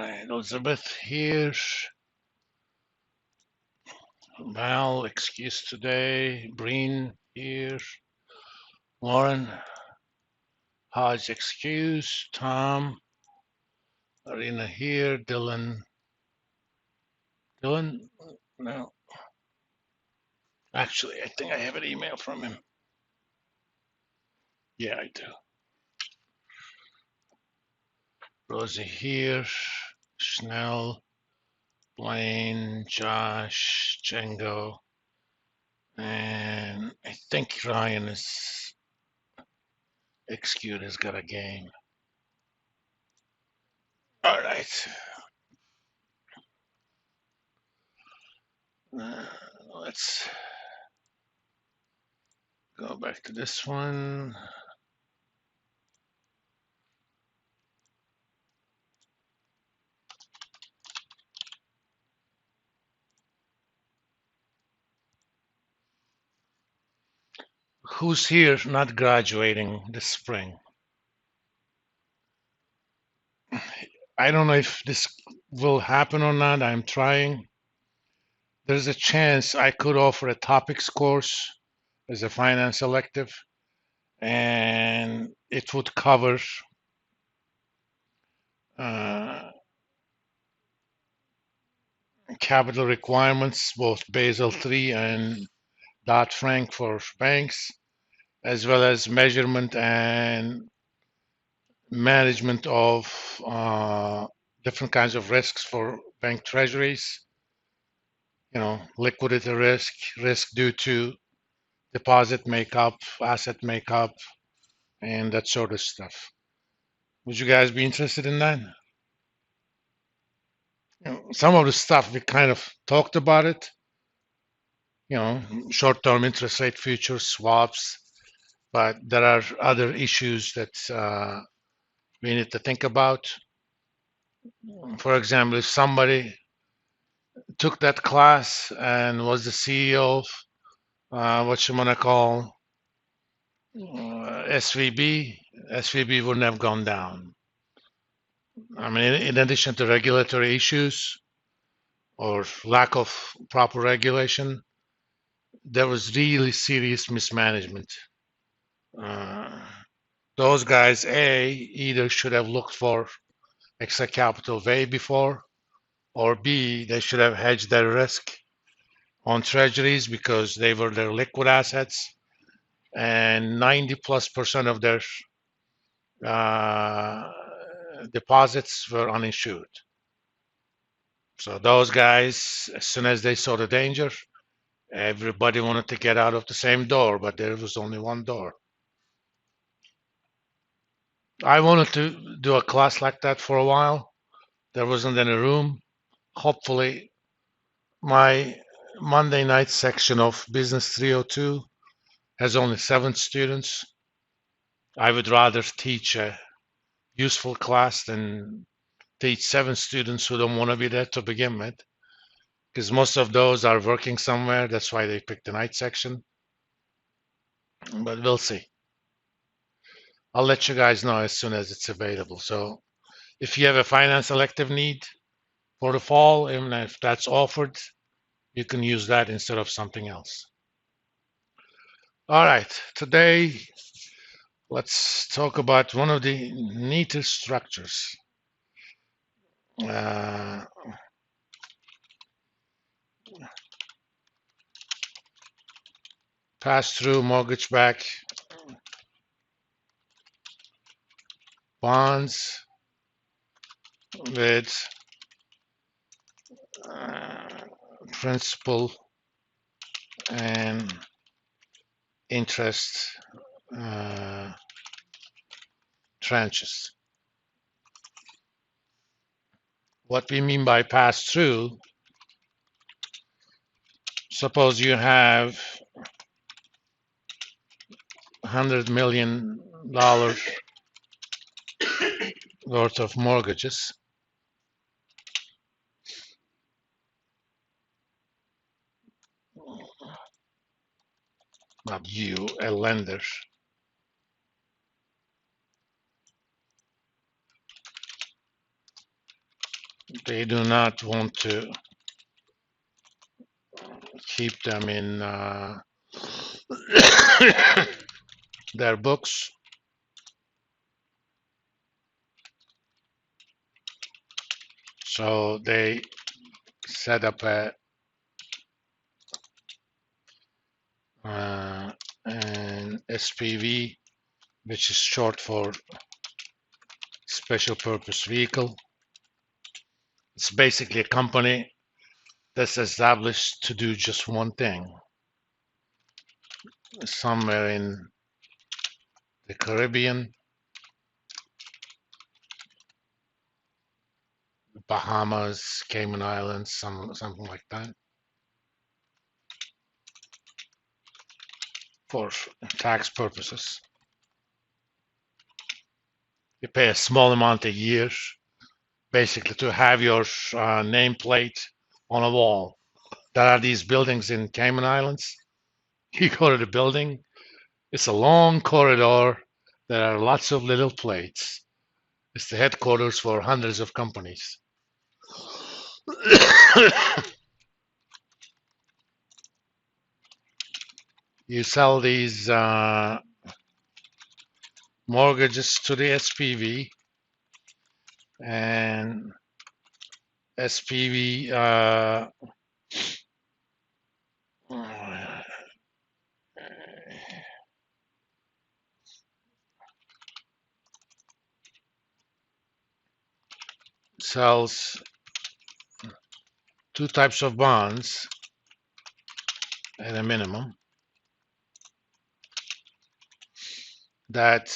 right, Elizabeth here. Val, excuse today. Breen here. Lauren, Hodge, excuse. Tom, Arena here. Dylan, no. Actually, I think I have an email from him. Yeah, I do. Rosie here. Schnell, Blaine, Josh, Django, and I think Ryan is excused. Has got a game. All right. Let's go back to this one. Who's here not graduating this spring? I don't know if this will happen or not. I'm trying. There's a chance I could offer a topics course as a finance elective, and it would cover uh, capital requirements, both Basel III and Dodd-Frank for banks, as well as measurement and management of different kinds of risks for bank treasuries, liquidity risk, risk due to deposit makeup, asset makeup, and that sort of stuff. Would you guys be interested in that? Some of the stuff we kind of talked about it, short-term interest rate futures, swaps, but there are other issues that we need to think about. For example, if somebody took that class and was the CEO of what you want to call SVB, SVB wouldn't have gone down. I mean, in addition to regulatory issues or lack of proper regulation, there was really serious mismanagement. Those guys, A, either should have looked for extra capital way before, or B, they should have hedged their risk on treasuries because they were their liquid assets, and 90+% of their deposits were uninsured. So those guys, as soon as they saw the danger, everybody wanted to get out of the same door, but there was only one door. I wanted to do a class like that for a while. There wasn't any room. Hopefully, my Monday night section of Business 302 has only 7 students. I would rather teach a useful class than teach 7 students who don't want to be there to begin with, because most of those are working somewhere. That's why they picked the night section. But we'll see. I'll let you guys know as soon as it's available. So if you have a finance elective need for the fall, even if that's offered, you can use that instead of something else. All right, today let's talk about one of the neatest structures. Pass-through mortgage-backed bonds with principal and interest tranches. What we mean by pass-through, suppose you have $100 million worth of mortgages. Not you, a lender. They do not want to keep them in their books. So they set up an SPV, which is short for special purpose vehicle. It's basically a company that's established to do just one thing. Somewhere in the Caribbean, Bahamas, Cayman Islands, something like that, for tax purposes. You pay a small amount a year, basically, to have your nameplate on a wall. There are these buildings in Cayman Islands. You go to the building, it's a long corridor. There are lots of little plates. It's the headquarters for hundreds of companies. You sell these mortgages to the SPV, and SPV sells two types of bonds at a minimum that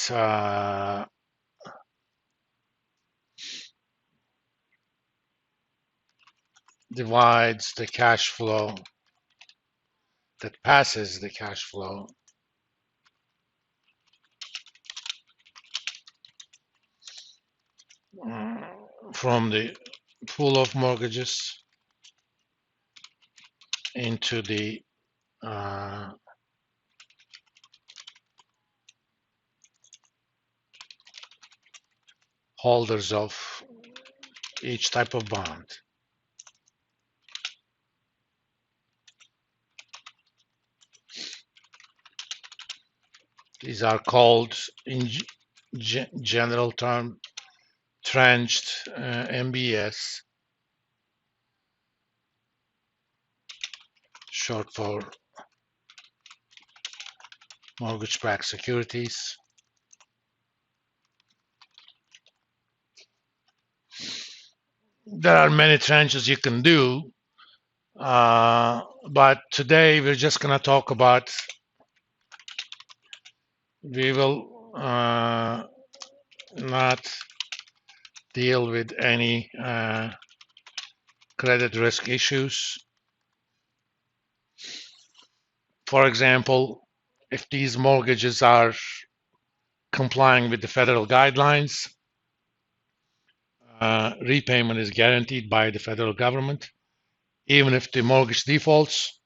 divides the cash flow, that passes the cash flow from the pool of mortgages into the holders of each type of bond. These are called, in general term, tranched MBS, short for mortgage-backed securities. There are many tranches you can do, but today we're just going to talk about, we will not deal with any credit risk issues. For example, if these mortgages are complying with the federal guidelines, repayment is guaranteed by the federal government. Even if the mortgage defaults,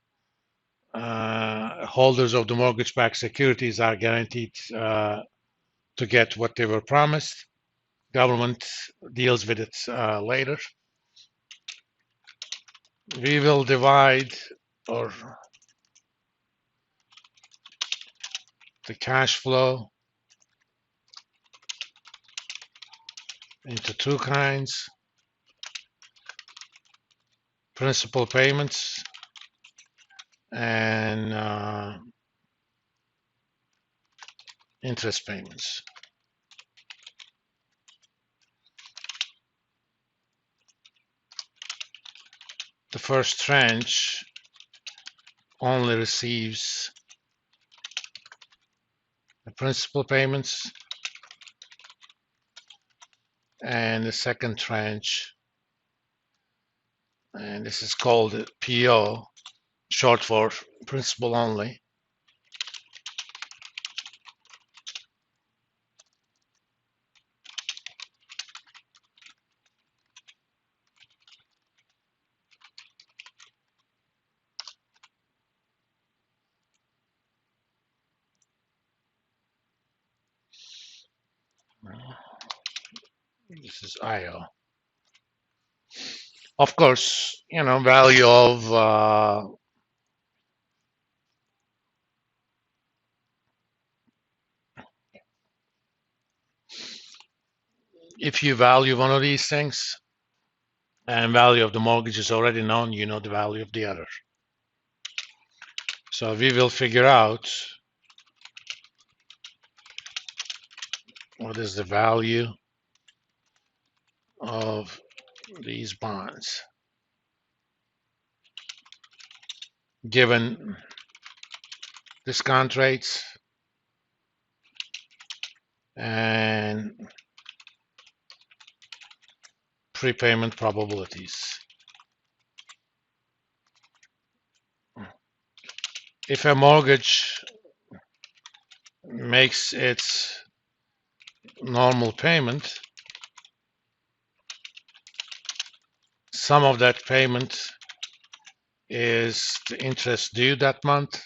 holders of the mortgage-backed securities are guaranteed to get what they were promised. Government deals with it later. We will divide or the cash flow into two kinds: principal payments and interest payments. The first tranche only receives the principal payments, and the second tranche, and this is called PO, short for principal only, this is IO. Of course, value of if you value one of these things and value of the mortgage is already known, you know the value of the other. So we will figure out what is the value of these bonds given discount rates and prepayment probabilities. If a mortgage makes its normal payment, some of that payment is the interest due that month,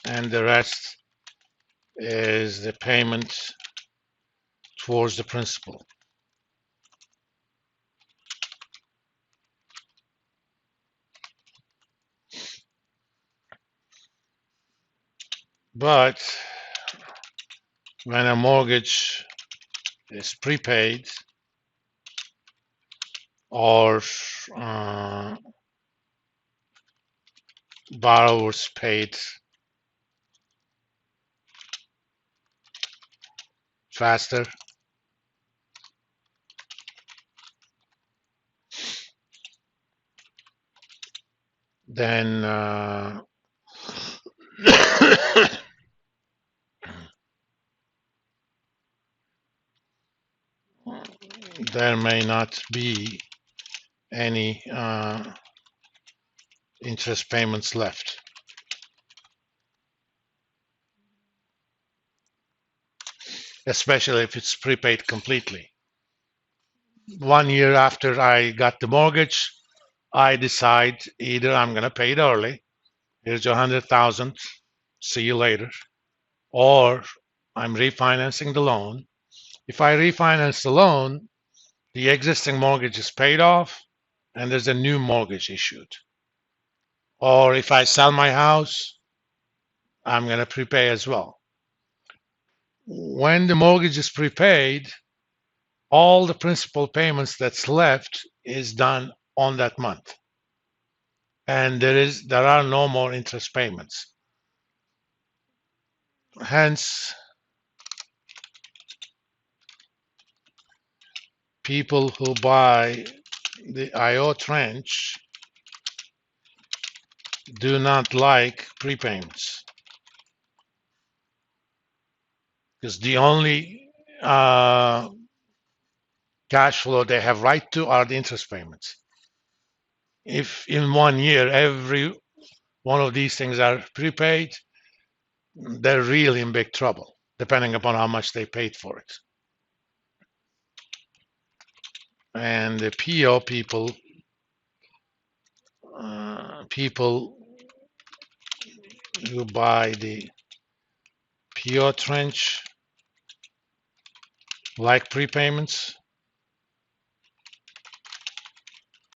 and the rest is the payment towards the principal. But when a mortgage is prepaid or borrowers paid faster, then there may not be any interest payments left. Especially if it's prepaid completely. 1 year after I got the mortgage, I decide either I'm going to pay it early, here's your 100,000, see you later, or I'm refinancing the loan. If I refinance the loan, the existing mortgage is paid off and there's a new mortgage issued. Or if I sell my house, I'm going to prepay as well. When the mortgage is prepaid, all the principal payments that's left is done on that month. And there are no more interest payments. Hence, people who buy the IO tranche do not like prepayments, because the only cash flow they have right to are the interest payments. If in 1 year every one of these things are prepaid, they're really in big trouble, depending upon how much they paid for it. And the PO people who buy the PO tranche like prepayments,